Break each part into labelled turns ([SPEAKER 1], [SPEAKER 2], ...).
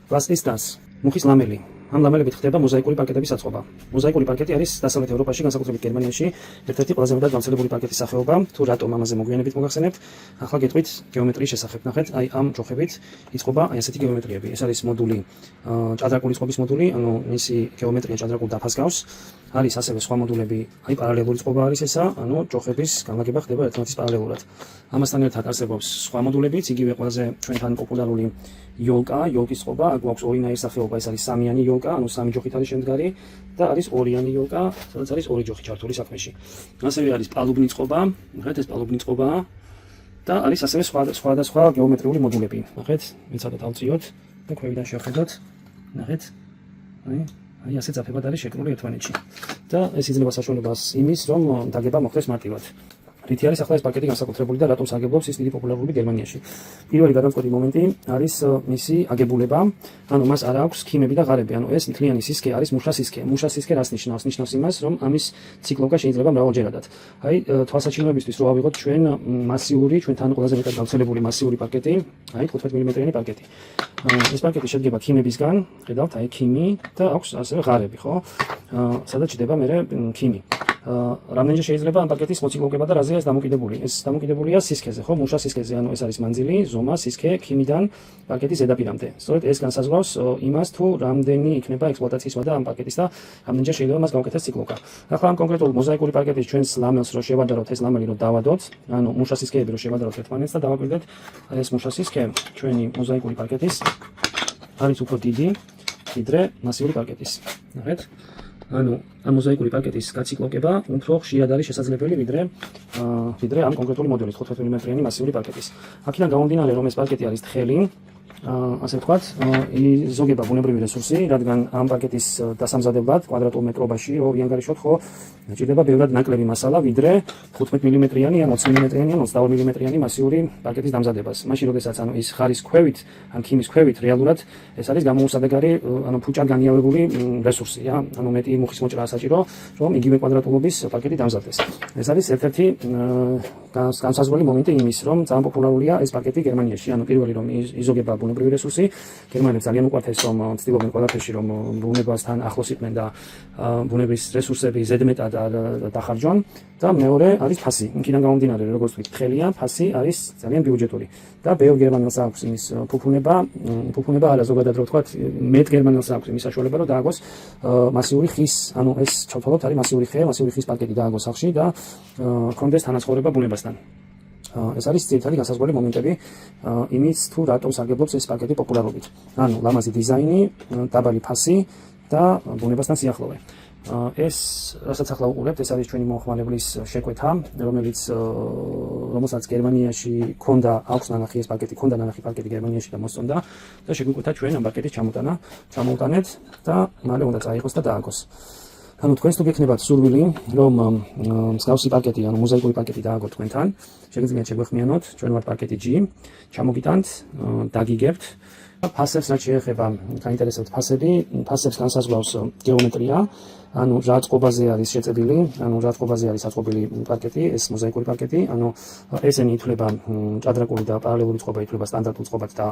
[SPEAKER 1] Plastistans, მუხის ლამელი. ამ ლამელებით ხდება მოზაიკური პარკეტების აწყობა. მოზაიკური პარკეტი არის დასავლეთ ევროპაში, განსაკუთრებით გერმანიაში, ერთ-ერთი ყველაზე მეტად გავრცელებული პარკეტის სახეობა. თუ რატომ ამაზე მოგვიანებით მოგახსენებთ, ახლა გეტყვით გეომეტრიის შესახებ. ნახეთ, აი ამ ჯოხებით იწყობა აი ასეთი გეომეტრიები. ეს არის მოდული, ჭადრაკული წყობის მოდული, ანუ მისი გეომეტრია ჭადრაკულ დაფას გავს. არის ასევე სხვა მოდულები, აი პარალელური წყობა არის ესა, ანუ ჯოხების განლაგება ხდება ერთმანეთის პარალელურად. ამასთან ერთად არსებობს სხვა მოდულებიც, იგივე ყველაზე ჩვენთან პოპულარული იოლკის წყობა, აქ გვაქვს ორინაირი სახეობა, ეს არის სამიანი იოლკა, ანუ სამი ჯოხით არის შემდგარი და არის ორიანი იოლკა, სადაც არის ორი ჯოხი ჩართული საქმეში. ასევე არის პალუბნი წყობა, ნახეთ ეს პალუბნი წყობაა და არის ასევე სხვა გეომეტრიული მოდულები. ნახეთ, მეცადოთ ავწიოთ და ქვევიდან შევხედოთ. ნახეთ. აი ასე ძაფებად არის შეკრული ერთმანეთში. და ეს იძლევა საშუალებას იმის, რომ დაგება მოხდეს მარტივად. რითი არის ახლა ეს პარკეტი განსაკუთრებული და რატომ საგებლობს ის დიდი პოპულარული გერმანიაში. პირველი გადამწყვეტი მომენტი არის მისი აგებულება, ანუ მას არ აქვს ქიმები და ღარები, ანუ ეს მთლიანი სისქე არის მუშა სისქე. მუშა სისქე რას ნიშნავს? ნიშნავს იმას, რომ ამის ციკლოვკა შეიძლება მრავალჯერადად. აი თვალსაჩინოებისთვის რო ავიღოთ ჩვენ მასიური, ჩვენთან ყველაზე მეტად გავრცელებული მასიური პარკეტი, აი 15 მმ-იანი პარკეტი. ეს პარკეტი შედგება ქიმებისგან, ხედავთ, აი ქიმი და აქვს ასევე ღარები, ხო? სადაც ჩდება მერე ქიმი. რამდენჯერ შეიძლება ამ პარკეტის მოციკლოვკება და რაზეა ეს დამოკიდებული? ეს დამოკიდებულია სისქეზე, ხო? მუშა სისქეზე, ანუ ეს არის მანძილი, ზომა, სისქე ქიმიდან პარკეტის ზედაპირამდე. სწორედ ეს განსაზღვრავს იმას, თუ რამდენი იქნება ექსპლუატაციის ვადა ამ პარკეტის და რამდენჯერ შეიძლება მას გავუკეთოს ციკლოვკა. ახლა ამ კონკრეტულ მოზაიკური პარკეტის ჩვენს ლამელს რო შევადაროთ, ეს ლამელი რო დავადოთ, ანუ მუშა სისქეები რო შევადაროთ ერთმანეთს და დავაკვირდეთ, ეს მუშა სისქე ჩვენი მოზაიკური პარკეტის არის უფრო დიდი, ვიდრე მასიური პარკეტის. ნახეთ? ანუ ამ მოზაიკური პარკეტის გაციკლოვკება უფრო ხშირად არის შესაძლებელი ვიდრე ამ კონკრეტული მოდელის 15 მმ-იანი მასიური პარკეტის. აქედან გამომდინარე, რომ ეს პარკეტი არის თხელი, ასე ვთქვათ, იზოგება ბუნებრივი რესურსი, რადგან ამ პარკეტის დასამზადებლად კვადრატულ მეტრობაში ორიანგარიშოთ ხო ჭირდება ბევრად ნაკლები მასალა, ვიდრე 15 მმ-იანი ან 20 მმ-იანი ან 22 მმ-იანი მასიური პარკეტის დამზადებას. მაშინ როდესაც ანუ ის ხარის ქვევით, ან ქიმის ქვევით რეალურად ეს არის გამოუსადეგარი, ანუ ფუჭად განიავებული რესურსი, ანუ მეტი მუხის მოჭრაა საჭირო, რომ იგივე კვადრატულობის პარკეტი დამზადდეს. ეს არის ერთ-ერთი განსაზღვრელი მომენტი იმის, რომ ძალიან პოპულარულია ეს პარკეტი გერმანიაში, ანუ პირველი რომ იზოგება ბუნებრივი რესურსი, გერმანელებს ძალიან უყვართ ეს, რომ ცდილობენ ყველაფერში რომ ბუნებასთან ახლოს იყვნენ და ბუნების რესურსები ზედმეტად დახარჯონ და მეორე არის ფასი. იქიდან გამომდინარე, როგორც ვთქვით, თხელია, ფასი არის ძალიან ბიუჯეტური და ბევრ გერმანელს აქვს იმის ფუფუნება არა ზოგადად რო ვთქვათ, მეტ გერმანელს აქვს იმის საშუალება, რომ დააგოს მასიური ხის, ანუ ეს ჩავთვალოთ არის მასიური ხის პარკეტი დააგოს სახლში და კონდეს თანაცხოვრება ბუნებასთან. ეს არის ძირითადი განსაზღვრელი მომენტები იმის, თუ რატომ სარგებლობს ეს პარკეტი პოპულარობით. ანუ ლამაზი დიზაინი, დაბალი ფასი და ბუნებასთან სიახლოვე. ეს რასაც ახლა უყურებთ, ეს არის ჩვენი მომხმარებლის შეკვეთა, რომელსაც გერმანიაში აქვს ნანახი ეს პარკეტი, ქონდა ნანახი პარკეტი გერმანიაში და მოსწონდა და შეგვიკვეთა ჩვენ ამ პარკეტის ჩამოუტანეთ და მალე უნდა წაიღოს და დააგოს. ანუ თქვენს თუ გექნებათ სურვილი, რომ მსგავსი პარკეტი, ანუ მოზაიკური პარკეტი დააგოთ თქვენთან, შეგიძლიათ შეგვეხმიანოთ, ჩვენ ვართ პარკეტი G, ჩამოგიტანთ, დაგიგებთ. ფასებს რაც შეეხება, გაინტერესებთ ფასებს განსაზღვრავს გეომეტრია, ანუ რა წყობაზე არის შეწებილი, ანუ რა წყობაზე არის აწყობილი პარკეტი, ეს მოზაიკური პარკეტი, ანუ ესენი ითვლება ჭადრაკული და პარალელური წყობა ითვლება სტანდარტულ წყობად და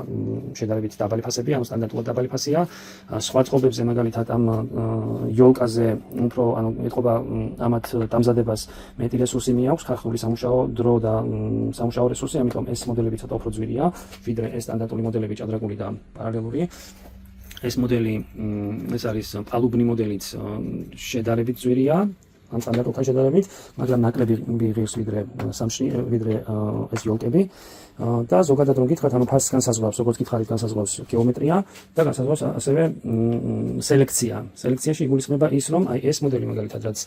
[SPEAKER 1] შედარებით დაბალი ფასები, ანუ სტანდარტულად დაბალი ფასია. სხვა წყობებზე, მაგალითად ამ იოლკაზე უფრო, ანუ ეთყობა ამათ დამზადებას მეტი რესურსი მიაქვს, ხალხური სამუშაო დრო და სამუშაო რესურსი, ამიტომ ეს მოდელები ცოტა უფრო ძვირია, ვიდრე ეს სტანდარტული მოდელები ჭადრაკული და პარალელური. ეს მოდელი, ეს არის პალუბნი მოდელიც შედარებით ძვირია, ამ სტანდარტულთან შედარებით, მაგრამ ნაკლები ღირს ვიდრე ეს იოლკები. და ზოგადად რომ გითხრათ, ანუ ფასს განსაზღვრავს, როგორც გითხარით, განსაზღვრავს გეომეტრია და განსაზღვრავს ასევე სელექცია. სელექციაში იგულისხმება ის, რომ აი ეს მოდელი მაგალითად, რაც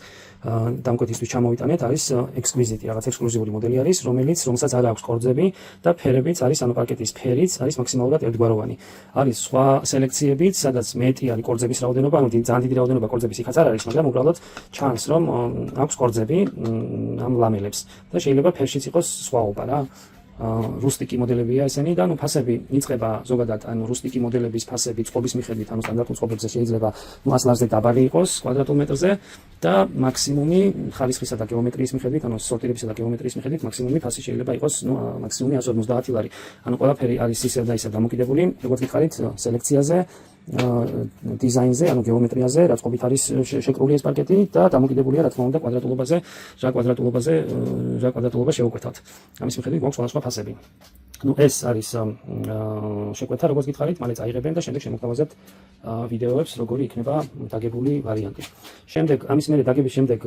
[SPEAKER 1] დამკვეთისთვის ჩამოვიტანეთ, არის ექსკლუზივი, რაღაც ექსკლუზიური მოდელი არის, რომელსაც არ აქვს ყორძები და ფერებიც არის, ანუ პარკეტის ფერიც არის მაქსიმალურად ერთგვაროვანი. არის სხვა სელექციებიც, სადაც მეტი არის ყორძების რაოდენობა, ანუ ძალიან დიდი რაოდენობა ყორძების იქაც არ არის, მაგრამ უბრალოდ ჩანს, რომ აქვს ყორძები ამ ლამელებს და შეიძლება ფერშიც იყოს სხვაობა რა. რუსტიკი მოდელებია ესენი და ფასები იწყება ზოგადად რუსტიკი მოდელების ფასები წყობის მიხედვით სტანდარტულ წყობებზე შეიძლება 100 ლარზე დაბალი იყოს კვადრატულ მეტრზე და მაქსიმუმი ხარისხისა და გეომეტრიის მიხედვით სორტირებისა და გეომეტრიის მიხედვით მაქსიმუმი ფასი შეიძლება იყოს მაქსიმუმი 150 ლარი ყველაფერი არის ისევ და ისევ დამოკიდებული როგორც გითხარით სელექციაზე დიზაინზე გეომეტრიაზე რა წყობით არის შეკრული ეს პარკეტი და დამოკიდებულია რა თქმა უნდა კვადრატულობაზე რა კვადრატულობა შევუკვეთავთ ამის მიხედვით გვაქვს სხვადასხვა ფასები ეს არის შეკვეთა როგორც გითხარით მალე წაიღებენ და შემდეგ შემოგთავაზებთ ვიდეოებს როგორი იქნება დაგებული ვარიანტი შემდეგ ამის მერე დაგების შემდეგ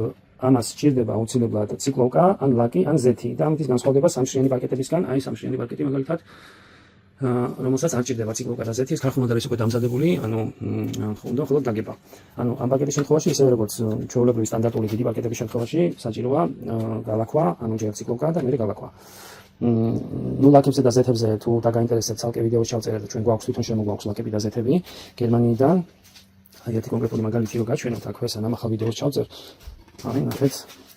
[SPEAKER 1] ამას სჭირდება აუცილებლად ციკლოვკა ან ლაკი ან ზეთი და ამის განსხვავდება სამშრიანი პარკეტებისგან აი სამშრიანი პარკეტი მაგალითად რომელსაც არ ჭირდება ციკლოვკა და ზეთი ეს ქარხნულად არის უკვე დამზადებული უნდა მხოლოდ დაგება ამ პარკეტის შემთხვევაში ისევე როგორც ჩვეულებრივი სტანდარტული დიდი პარკეტების შემთხვევაში საჭიროა გალაქვა ჯერ ციკლოვკა და მერე გალაქვა ლაკებზე და ზეთებზე თუ დაგაინტერესებთ ცალკე ვიდეოს ჩავწერეთ ჩვენ გვაქვს თვითონ შემოგვაქვს ლაკები და ზეთები გერმანიიდან აი ერთი კონკრეტული მაგალითი რო გაჩვენოთ აქვე სანამ ახალ ვიდეოს ჩავწერ აი ნახეთ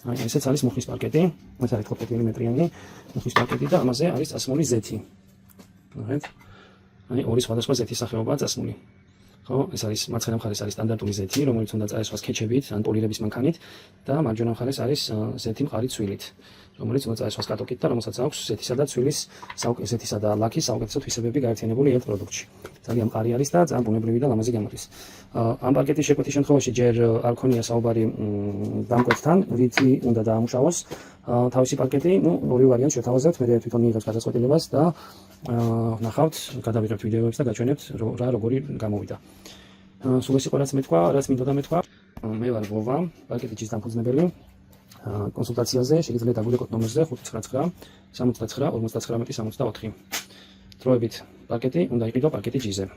[SPEAKER 1] აი ესეც არის მუხის პარკეტი ეს არის 15 მმ-იანი მუხის პარკეტი და ამაზე არის წასმული ზეთი ნახეთ აი ორი სხვადასხვა ზეთის სახეობაა წასმული ხო ეს არის მარცხენა მხარეს არის სტანდარტული ზეთი რომელიც უნდა წაესვას ქეჩებით ან პოლირების მანქანით და მარჯვენა მხარეს არის ზეთი მყარი ცვილით რომელიც უნდა წაესვას კატოკით და რომელსაც აქვს ზეთისა და ცვილის ზეთისა და ლაქის საუკეთესო თვისებები გაერთიანებული ერთ პროდუქტში ძალიან მყარი არის და ძალიან ბუნებრივი და ლამაზი გამოდის ამ პარკეტის შეკვეთის შემთხვევაში ჯერ არ ქონია საუბარი დამკვეთთან რითი უნდა დაამუშავოს თავისი პარკეტი ორი ვარიანტი შევთავაზებთ მე თვითონ მიიღებს გადაწყვეტილებას და ნახავთ გადავიღებთ ვიდეოებს და გაჩვენებთ რა როგორი გამოვიდა სულ ეს იყო რაც მეთქვა რაც მინდოდა მეთქვა მე ვარ ვოვა პარკეტის დამფუძნებელი კონსულტაციაზე შეგიძლიათ დაგვირეკოთ ნომერზე 599 69 59 64 დროებით პარკეტი უნდა იყიდო პარკეტი ჯიზე.